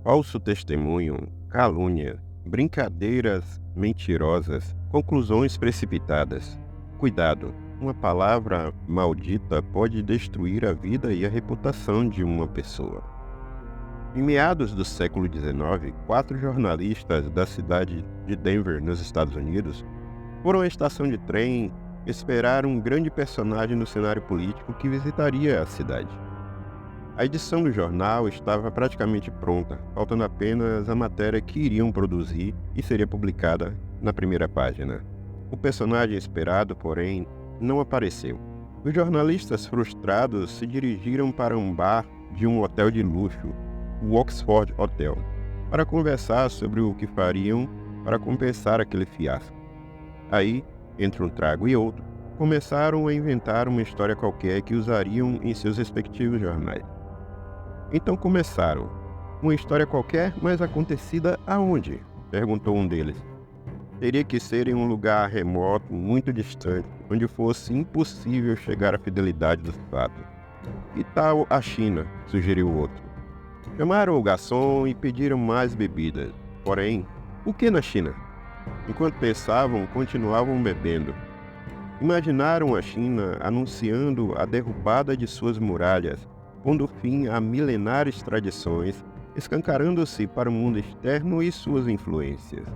Falso testemunho, calúnia, brincadeiras mentirosas, conclusões precipitadas. Cuidado, uma palavra maldita pode destruir a vida e a reputação de uma pessoa. Em meados do século XIX, 4 jornalistas da cidade de Denver, nos Estados Unidos, foram à estação de trem esperar um grande personagem no cenário político que visitaria a cidade. A edição do jornal estava praticamente pronta, faltando apenas a matéria que iriam produzir e seria publicada na primeira página. O personagem esperado, porém, não apareceu. Os jornalistas frustrados se dirigiram para um bar de um hotel de luxo, o Oxford Hotel, para conversar sobre o que fariam para compensar aquele fiasco. Aí, entre um trago e outro, começaram a inventar uma história qualquer que usariam em seus respectivos jornais. Então começaram. Uma história qualquer, mas acontecida aonde? Perguntou um deles. Teria que ser em um lugar remoto, muito distante, onde fosse impossível chegar à fidelidade dos fatos. E tal a China? Sugeriu o outro. Chamaram o garçom e pediram mais bebidas. Porém, o que na China? Enquanto pensavam, continuavam bebendo. Imaginaram a China anunciando a derrubada de suas muralhas, pondo fim a milenares tradições, escancarando-se para o mundo externo e suas influências.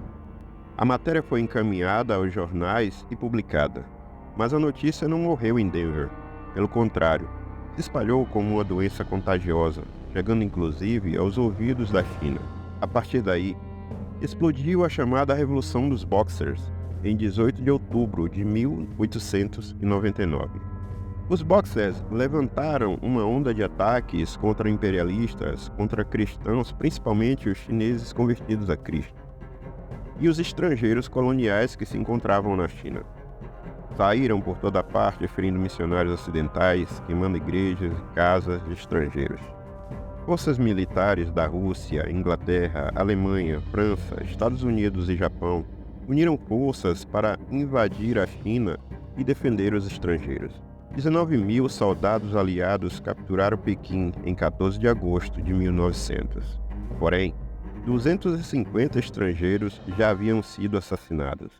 A matéria foi encaminhada aos jornais e publicada, mas a notícia não morreu em Denver. Pelo contrário, se espalhou como uma doença contagiosa, chegando inclusive aos ouvidos da China. A partir daí, explodiu a chamada Revolução dos Boxers, em 18 de outubro de 1899. Os Boxers levantaram uma onda de ataques contra imperialistas, contra cristãos, principalmente os chineses convertidos a Cristo, e os estrangeiros coloniais que se encontravam na China. Saíram por toda parte ferindo missionários ocidentais, queimando igrejas e casas de estrangeiros. Forças militares da Rússia, Inglaterra, Alemanha, França, Estados Unidos e Japão uniram forças para invadir a China e defender os estrangeiros. 19.000 soldados aliados capturaram Pequim em 14 de agosto de 1900. Porém, 250 estrangeiros já haviam sido assassinados.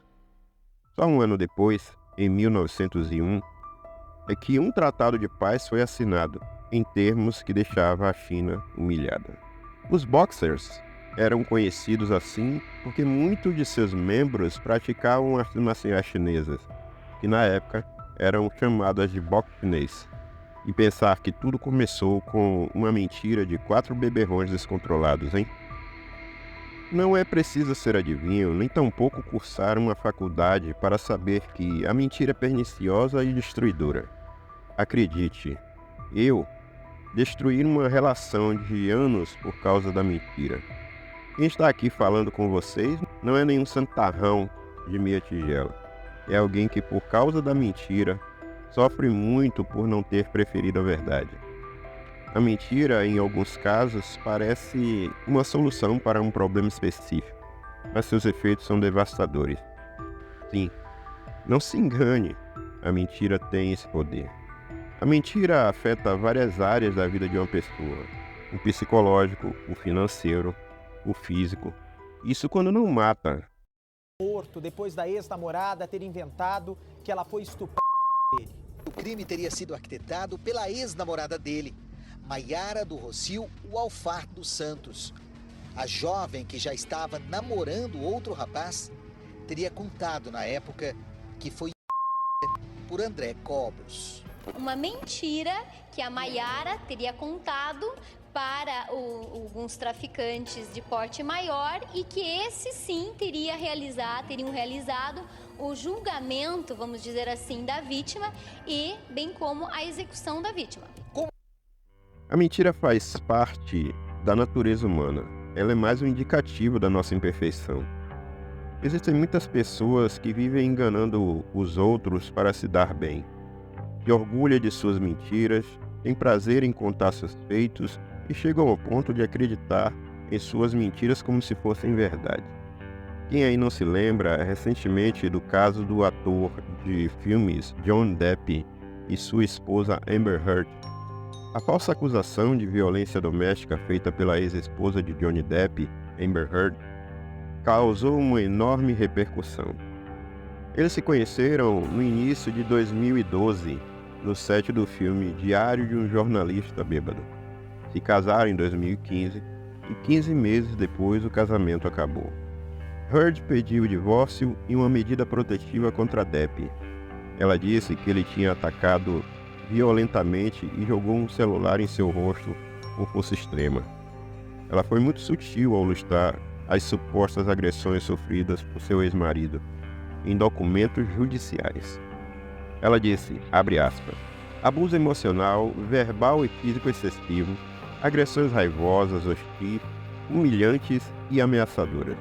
Só um ano depois, em 1901, é que um tratado de paz foi assinado, em termos que deixava a China humilhada. Os Boxers eram conhecidos assim porque muitos de seus membros praticavam as marciais chinesas, que na época eram chamadas de boxe chinês. E pensar que tudo começou com uma mentira de 4 beberrões descontrolados, hein? Não é preciso ser adivinho, nem tampouco cursar uma faculdade para saber que a mentira é perniciosa e destruidora. Acredite, eu destruí uma relação de anos por causa da mentira. Quem está aqui falando com vocês não é nenhum santarrão de meia tigela. É alguém que, por causa da mentira, sofre muito por não ter preferido a verdade. A mentira, em alguns casos, parece uma solução para um problema específico, mas seus efeitos são devastadores. Sim, não se engane, a mentira tem esse poder. A mentira afeta várias áreas da vida de uma pessoa: o psicológico, o financeiro, o físico. Isso quando não mata. Morto depois da ex-namorada ter inventado que ela foi estuprada dele. O crime teria sido arquitetado pela ex-namorada dele, Maiara do Rocio Alfar dos Santos. A jovem, que já estava namorando outro rapaz, teria contado na época que foi por André Cobos. Uma mentira que a Maiara teria contado para alguns traficantes de porte maior e que esses sim teriam realizado o julgamento, vamos dizer assim, da vítima e bem como a execução da vítima. A mentira faz parte da natureza humana. Ela é mais um indicativo da nossa imperfeição. Existem muitas pessoas que vivem enganando os outros para se dar bem. Se orgulham de suas mentiras, têm prazer em contar seus feitos e chegam ao ponto de acreditar em suas mentiras como se fossem verdade. Quem aí não se lembra recentemente do caso do ator de filmes Johnny Depp e sua esposa Amber Heard? A falsa acusação de violência doméstica feita pela ex-esposa de Johnny Depp, Amber Heard, causou uma enorme repercussão. Eles se conheceram no início de 2012, no set do filme Diário de um Jornalista Bêbado. Se casaram em 2015 e 15 meses depois o casamento acabou. Heard pediu o divórcio e uma medida protetiva contra Depp. Ela disse que ele tinha atacado violentamente e jogou um celular em seu rosto com força extrema. Ela foi muito sutil ao listar as supostas agressões sofridas por seu ex-marido em documentos judiciais. Ela disse, abre aspas, abuso emocional, verbal e físico excessivo, agressões raivosas, hostis, humilhantes e ameaçadoras.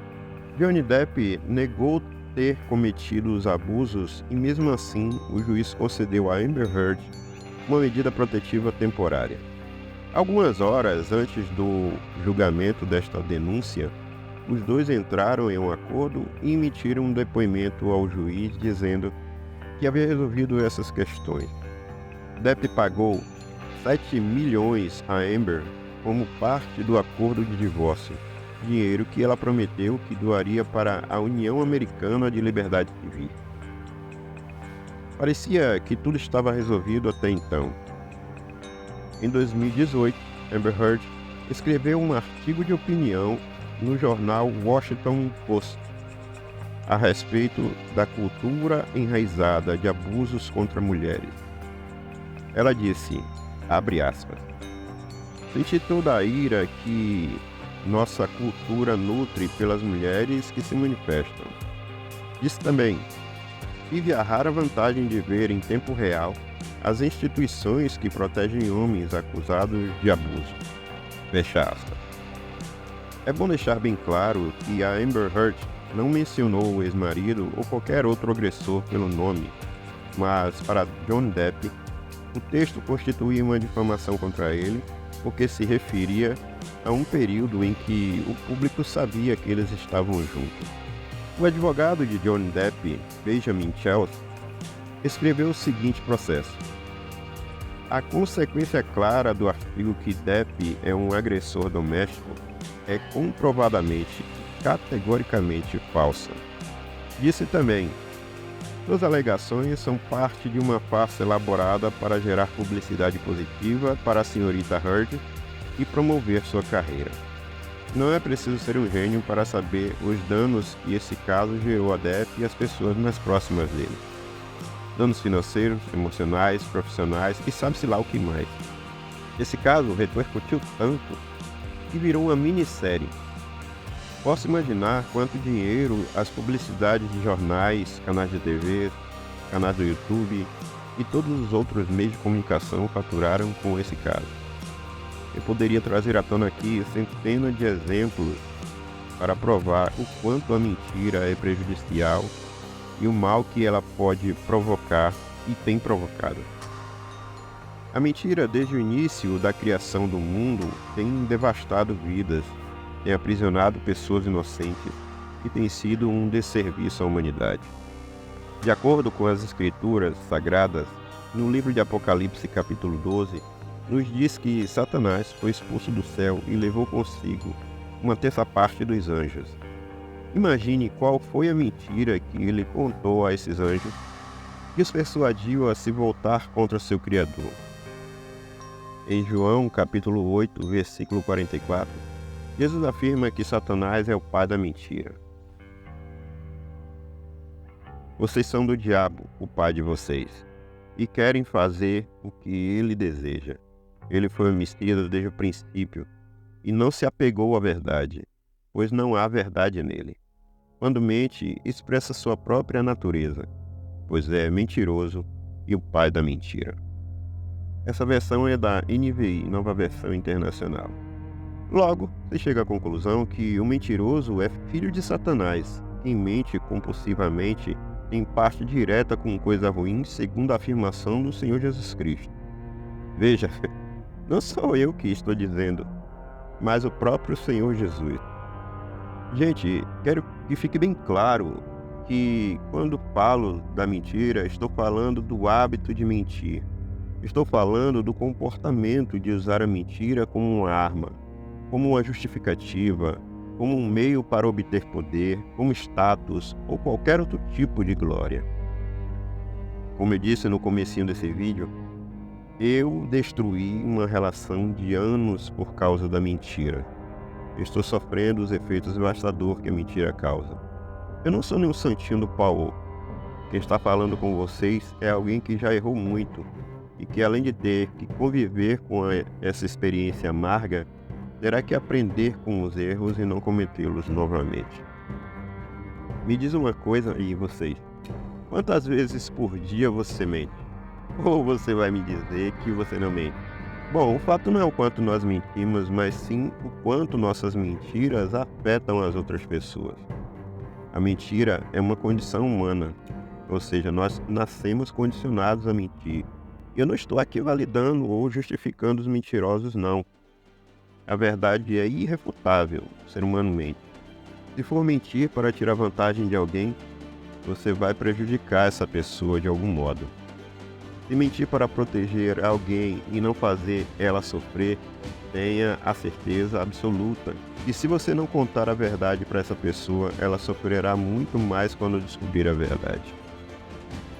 Johnny Depp negou ter cometido os abusos e mesmo assim o juiz concedeu a Amber Heard uma medida protetiva temporária. Algumas horas antes do julgamento desta denúncia, os dois entraram em um acordo e emitiram um depoimento ao juiz dizendo que havia resolvido essas questões. Depp pagou 7 milhões a Amber como parte do acordo de divórcio, dinheiro que ela prometeu que doaria para a União Americana de Liberdade Civil. Parecia que tudo estava resolvido até então. Em 2018, Amber Heard escreveu um artigo de opinião no jornal Washington Post a respeito da cultura enraizada de abusos contra mulheres. Ela disse, abre aspas, senti toda a ira que nossa cultura nutre pelas mulheres que se manifestam. Disse também, tive a rara vantagem de ver em tempo real as instituições que protegem homens acusados de abuso. Fecha aspas. É bom deixar bem claro que a Amber Heard não mencionou o ex-marido ou qualquer outro agressor pelo nome, mas para Johnny Depp, o texto constituía uma difamação contra ele porque se referia a um período em que o público sabia que eles estavam juntos. O advogado de Johnny Depp, Benjamin Chelsea, escreveu o seguinte processo. A consequência clara do artigo que Depp é um agressor doméstico é comprovadamente e categoricamente falsa. Disse também, suas alegações são parte de uma farsa elaborada para gerar publicidade positiva para a senhorita Heard e promover sua carreira. Não é preciso ser um gênio para saber os danos que esse caso gerou a Depp e as pessoas mais próximas dele. Danos financeiros, emocionais, profissionais e sabe-se lá o que mais. Esse caso repercutiu tanto que virou uma minissérie. Posso imaginar quanto dinheiro as publicidades de jornais, canais de TV, canais do YouTube e todos os outros meios de comunicação faturaram com esse caso. Eu poderia trazer à tona aqui centenas de exemplos para provar o quanto a mentira é prejudicial e o mal que ela pode provocar e tem provocado. A mentira, desde o início da criação do mundo, tem devastado vidas, tem aprisionado pessoas inocentes e tem sido um desserviço à humanidade. De acordo com as Escrituras Sagradas, no livro de Apocalipse, capítulo 12, nos diz que Satanás foi expulso do céu e levou consigo uma terça parte dos anjos. Imagine qual foi a mentira que ele contou a esses anjos que os persuadiu a se voltar contra seu Criador. Em João, capítulo 8, versículo 44, Jesus afirma que Satanás é o pai da mentira. Vocês são do diabo, o pai de vocês, e querem fazer o que ele deseja. Ele foi homicida desde o princípio e não se apegou à verdade, pois não há verdade nele. Quando mente, expressa sua própria natureza, pois é mentiroso e o pai da mentira. Essa versão é da NVI, Nova Versão Internacional. Logo, se chega à conclusão que o mentiroso é filho de Satanás, quem mente compulsivamente tem parte direta com coisa ruim, segundo a afirmação do Senhor Jesus Cristo. Veja, não sou eu que estou dizendo, mas o próprio Senhor Jesus. Gente, quero que fique bem claro que quando falo da mentira, estou falando do hábito de mentir. Estou falando do comportamento de usar a mentira como uma arma, como uma justificativa, como um meio para obter poder, como status ou qualquer outro tipo de glória. Como eu disse no comecinho desse vídeo, eu destruí uma relação de anos por causa da mentira. Estou sofrendo os efeitos devastadores que a mentira causa. Eu não sou nenhum santinho do pau. Quem está falando com vocês é alguém que já errou muito e que, além de ter que conviver com essa experiência amarga, terá que aprender com os erros e não cometê-los novamente. Me diz uma coisa aí, vocês. Quantas vezes por dia você mente? Ou você vai me dizer que você não mente? Bom, o fato não é o quanto nós mentimos, mas sim o quanto nossas mentiras afetam as outras pessoas. A mentira é uma condição humana, ou seja, nós nascemos condicionados a mentir. Eu não estou aqui validando ou justificando os mentirosos, não. A verdade é irrefutável, o ser humano mente. Se for mentir para tirar vantagem de alguém, você vai prejudicar essa pessoa de algum modo. Se mentir para proteger alguém e não fazer ela sofrer, tenha a certeza absoluta que se você não contar a verdade para essa pessoa, ela sofrerá muito mais quando descobrir a verdade.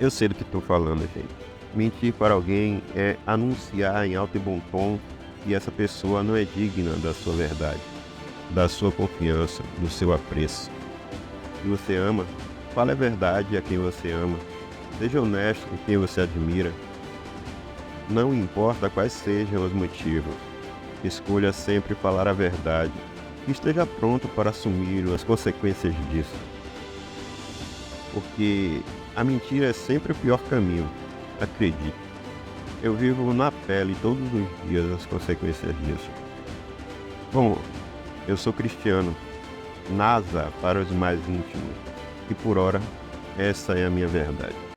Eu sei do que estou falando, gente. Mentir para alguém é anunciar em alto e bom tom que essa pessoa não é digna da sua verdade, da sua confiança, do seu apreço. Se você ama, fale a verdade a quem você ama. Seja honesto com quem você admira. Não importa quais sejam os motivos, escolha sempre falar a verdade e esteja pronto para assumir as consequências disso. Porque a mentira é sempre o pior caminho, acredite. Eu vivo na pele todos os dias as consequências disso. Bom, eu sou cristiano, NASA para os mais íntimos, e por ora, essa é a minha verdade.